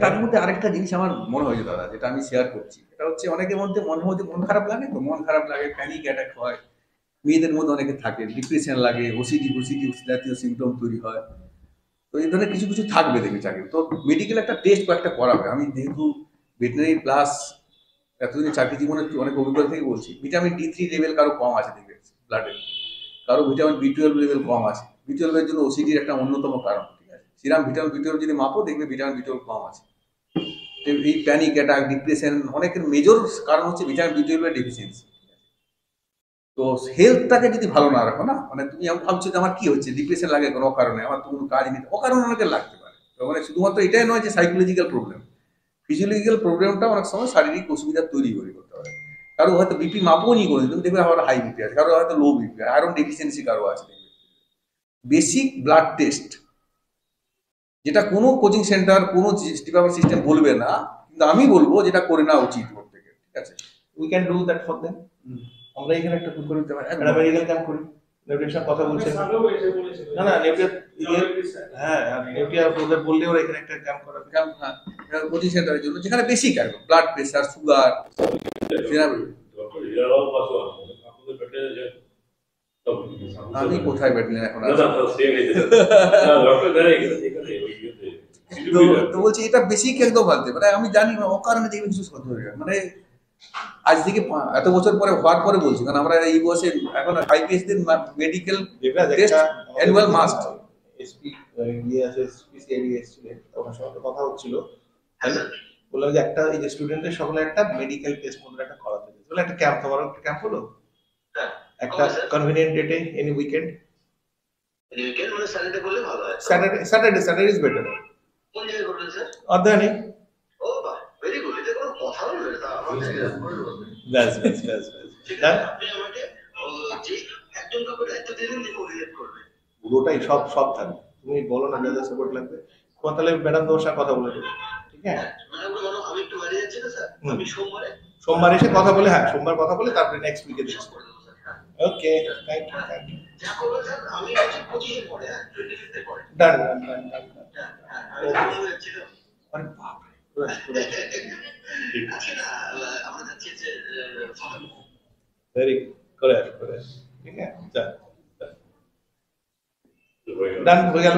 তার মধ্যে আরেকটা জিনিস আমার মনে হয়েছে দাদা, যেটা আমি শেয়ার করছি, এটা হচ্ছে অনেকের মধ্যে মনের মধ্যে মন খারাপ লাগে, তো মন খারাপ লাগে, প্যানিক অ্যাটাক হয়, মেয়েদের মধ্যে অনেকে থাকে, ডিপ্রেশন লাগে, ওসিডি ওসিডি জাতীয় সিমটম তৈরি হয়। তো এই ধরনের কিছু কিছু থাকবে দেখবি চাকরি, তো মেডিকেল একটা টেস্ট কয়েকটা করাবে। আমি যেহেতু ভেটেনারি প্লাস এতদিন চাকরি জীবনে অনেক অভিজ্ঞতা থেকে বলছি, ভিটামিন D3 লেভেল কারো কম আছে দেখবে ব্লাডে, কারো ভিটামিন B12 লেভেল কম আছে। B12 এর জন্য ওসিডির একটা অন্যতম কারণ, ঠিক আছে? সিরাম ভিটামিন B12 যদি মাপো দেখবে ভিটামিন B12 কম আছে। তো এই প্যানিক অ্যাটাক, ডিপ্রেশন অনেকের মেজর কারণ হচ্ছে ভিটামিন B12 এর ডেফিসিয়েন্সি। তো হেলথটাকে যদি ভালো না রাখো না, মানে তুমি ভাবছো যে আমার কি হচ্ছে, ডিপ্রেশন লাগে কোনো কারণে, আমার তো কোনো কাজ নেই, অকারণে অনেকের লাগতে পারে। তো মানে শুধুমাত্র এটাই নয় যে সাইকোলজিক্যাল প্রবলেম, ফিজিওলজিক্যাল প্রবলেমটা অনেক সময় শারীরিক অসুবিধা তৈরি করতে পারে। কারো হয়তো বিপি মাপও নি করে, তুমি দেখবে আমার হাই বিপি আছে, কারো হয়তো লো বিপি, আয়রন ডেফিসিয়েন্সি কারো আছে। বেসিক ব্লাড টেস্ট, যেটা কোনো কোচিং সেন্টার, কোনো ডিপার্টমেন্ট সিস্টেম বলবে না, কিন্তু আমি বলবো যেটা করে নেওয়া উচিত প্রত্যেকের, ঠিক আছে? We can do that for them. আমরা এখানে একটা করে দিতে পারি, একটা মেডিকেল ক্যাম্প করি। নিউট্রিশন কথা বলছেন, না না নিউট্রিশন, হ্যাঁ নিউট্রিয়া ওদের বললে ওরা এখানে একটা ক্যাম্প করাবে। ক্যাম্প, হ্যাঁ, কোচিং সেন্টারের জন্য, যেখানে বেসিক আর ব্লাড প্রেশার, সুগার, আমি কোথায় ব্যাটলেন এখন আছি? তো তো বলছি এটা বেসিক একদম বলতে, মানে আমি জানি না অকারণে দেখবে কিছু সহ্য হয়ে যায়, মানে আজ থেকে এত বছর পরে হওয়ার পরে বলছি, কারণ আমরা এই বয়সে এখন IPS দের medical test annual must. SP ইয়ে আছে, স্পিসিআইডি এসেছিলেন, ওনার সঙ্গে তো কথা হচ্ছিল। বললাম যে একটা এই যে স্টুডেন্টদের সকলে একটা মেডিকেল টেস্ট মতো একটা করাতে দিই, বলে একটা ক্যাম্প, তোমার একটা ক্যাম্প হলো একটা কনভিনিয়েন্ট ডেটে, এনি উইকেন্ড। উইকেন্ড মানে স্যাটারডে করলে ভালো হয়। Saturday is better. কোন জায়গায় করবেন স্যার? অর্ধায়নে। ও বাহ, ভেরি গুড। এটা কোনো কথা হলো এটা? ব্যাস ব্যাস ব্যাস ব্যাস। ঠিক আছে, আপনি আমাকে যে একজন কাউকে দায়িত্ব দিলেন যে কোঅর্ডিনেট করবে, পুরোটাই সব সব থাকবে। তুমি বলো না যা যা সাপোর্ট লাগবে, তোমার তাহলে ম্যাডাম তোমার সাথে কথা বলে দেবে, ঠিক আছে? ম্যাডাম বলো আমি একটু বাইরে যাচ্ছি না স্যার, আমি সোমবার এসে কথা বলে, হ্যাঁ সোমবার কথা বলে তারপরে নেক্সট উইকে দিচ্ছি। ওকে, থ্যাংক ইউ থ্যাংক ইউ। যা করবে স্যার, আমি হচ্ছে 25 এর পরে, 25 এর পরে। ডান ডান ডান ডান। হ্যাঁ, আমি ভালো যাচ্ছি তো। আরে বাপ রে, আচ্ছা না, আমরা যাচ্ছি যে ভেরি করে করে, ঠিক আছে? যা ডান হয়ে গেল।